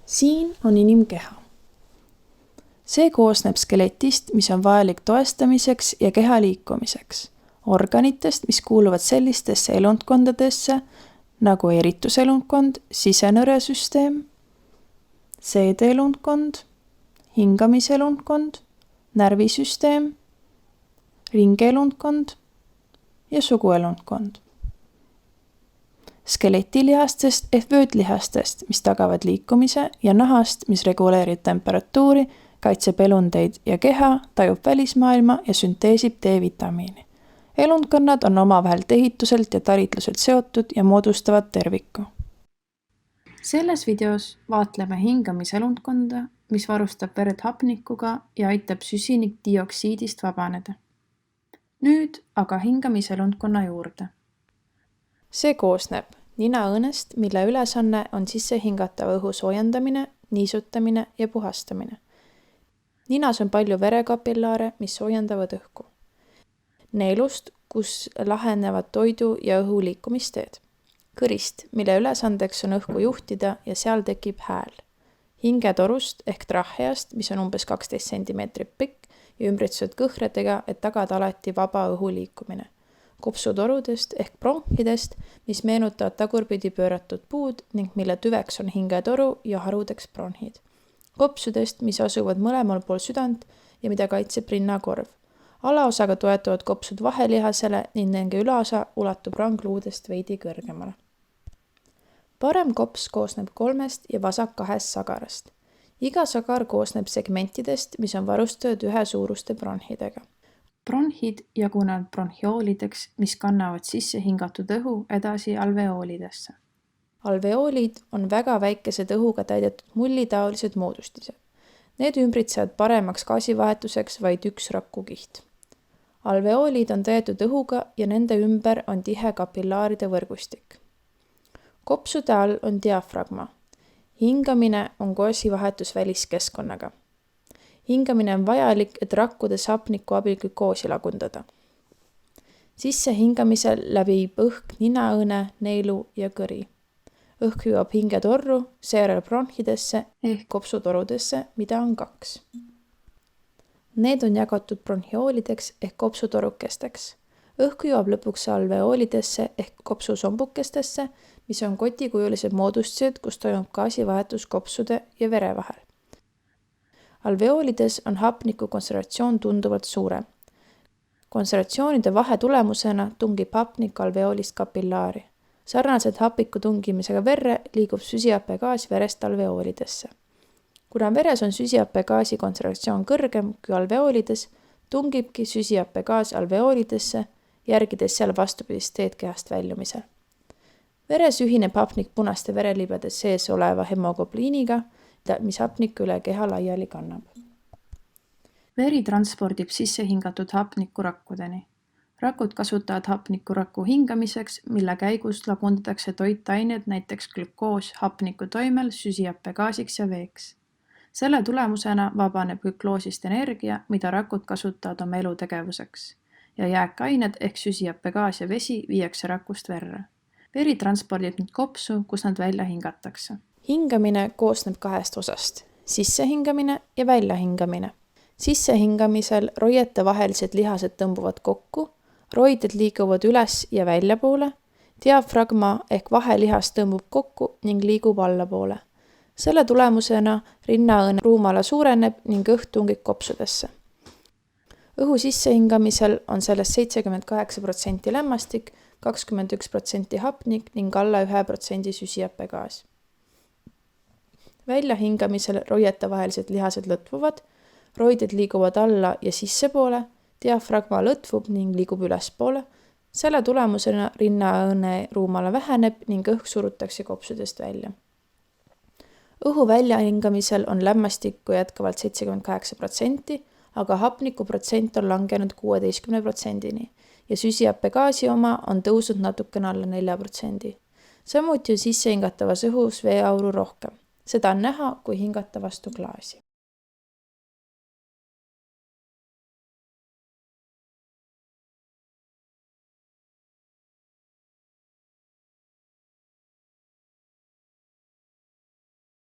Siin on inimkeha. See koosneb skeletist, mis on vajalik toestamiseks ja keha liikumiseks, organitest, mis kuuluvad sellistesse elundkondadesse nagu erituselundkond, sisenõresüsteem, seedeelundkond, hingamiselundkond, närvisüsteem, ringelundkond ja suguelundkond. Skeletilihastest ehk vöötlihastest, mis tagavad liikumise, ja nahast, mis reguleerib temperatuuri, kaitseb elundeid ja keha, tajub välismaailma ja sünteesib D-vitamiini. Elundkonnad on omavahel tehituselt ja talitluselt seotud ja moodustavad terviku. Selles videos vaatleme hingamiselundkonda, mis varustab verd hapnikuga ja aitab süsinikdioksiidist vabaneda. Nüüd aga hingamiselundkonna juurde. See koosneb ninaõõnest, mille ülesanne on sisse hingatava õhu soojendamine, niisutamine ja puhastamine. Ninas on palju verekapillaare, mis soojendavad õhku. Neelust, kus lahenevad toidu ja õhu liikumisteed. Kõrist, mille ülesandeks on õhku juhtida ja seal tekib hääl. Hingetorust ehk tracheast, mis on umbes 12 cm pikk ja ümbritsused kõhredega, et tagada alati vaba õhu liikumine. Kopsutorudest ehk bronhidest, mis meenutavad tagurpidi pööratud puud ning mille tüveks on hingetoru ja harudeks bronhid. Kopsudest, mis asuvad mõlemal pool südant ja mida kaitseb rinnakorv. Alaosaga toetuvad kopsud vahelihasele ning nende ülaosa ulatub rangluudest veidi kõrgemale. Parem kops koosneb 3 ja vasak 2 sagarast. Iga sagar koosneb segmentidest, mis on varustatud ühe suuruste bronhidega. Bronhid jagunevad bronhioolideks, mis kannavad sisse hingatud õhu edasi alveoolidesse. Alveoolid on väga väikesed õhuga täidetud mullitaolised moodustised. Need ümbritsevad paremaks gaasivahetuseks vaid üks rakkukiht. Alveoolid on täidetud õhuga ja nende ümber on tihe kapillaaride võrgustik. Kopsude all on diafragma. Hingamine on gaasivahetus väliskeskkonnaga. Hingamine on vajalik, et rakkudes hapniku abil glükoosi lagundada. Sisse hingamisel läbib õhk ninaõõne, neelu ja kõri. Õhk jõuab hingetorru, seejärel bronhidesse ehk kopsutorudesse, mida on 2. Need on jagatud bronhioolideks ehk kopsutorukesteks. Õhk jõuab lõpuks alveoolidesse ehk kopsusombukestesse, mis on kotikujulised moodustised, kus toimub gaasivahetus kopsude ja vere vahel. Alveoolides on hapniku kontsentratsioon tunduvalt suurem. Kontsentratsioonide vahe tulemusena tungib hapnik alveoolist kapillaari. Sarnaselt hapiku tungimisega verre liigub süsihappegaas verest alveoolidesse. Kuna veres on süsihappegaasi kontsentratsioon kõrgem kui alveoolides, tungibki süsihappegaas alveoolidesse, järgides seal vastupidist teed kehast väljumisel. Veres ühineb hapnik punaste verelibede sees oleva hemoglobiiniga, mis hapniku üle keha laiali kannab. Veri transpordib sisse hingatud hapniku rakkudeni. Rakud kasutavad hapniku rakku hingamiseks, mille käigus lagundatakse toitained, näiteks glükoos hapniku toimel süsihappegaasiks ja veeks. Selle tulemusena vabaneb glükoosist energia, mida rakud kasutavad oma elutegevuseks, ja jääkained ehk süsihappegaas ja vesi viiakse rakust verre. Veri transpordib nüüd kopsu, kus nad välja hingatakse. Hingamine koosneb 2 osast, sissehingamine ja väljahingamine. Sissehingamisel roiete vahelised lihased tõmbuvad kokku, roided liiguvad üles ja väljapoole, diafragma ehk vahelihas tõmbub kokku ning liigub allapoole. Selle tulemusena rinnaõõne ruumala suureneb ning õhk tungib kopsudesse. Õhu sissehingamisel on sellest 78% lämmastik, 21% hapnik ning alla 1% süsihappegaas. Väljahingamisel roiete vahelised lihased lõtvuvad, roided liiguvad alla ja sissepoole, diafragma lõtvub ning liigub ülespoole. Selle tulemusena rinnaõõne ruumala väheneb ning õhk surutakse kopsudest välja. Õhu väljahingamisel on lämmastikku jätkavalt 78%, aga hapniku protsent on langenud 16%-ni ja süsihappegaasi oma on tõusnud natukene alla 4%. Samuti on sisse hingatavas õhus veeauru rohkem. Seda on näha, kui hingata vastu klaasi.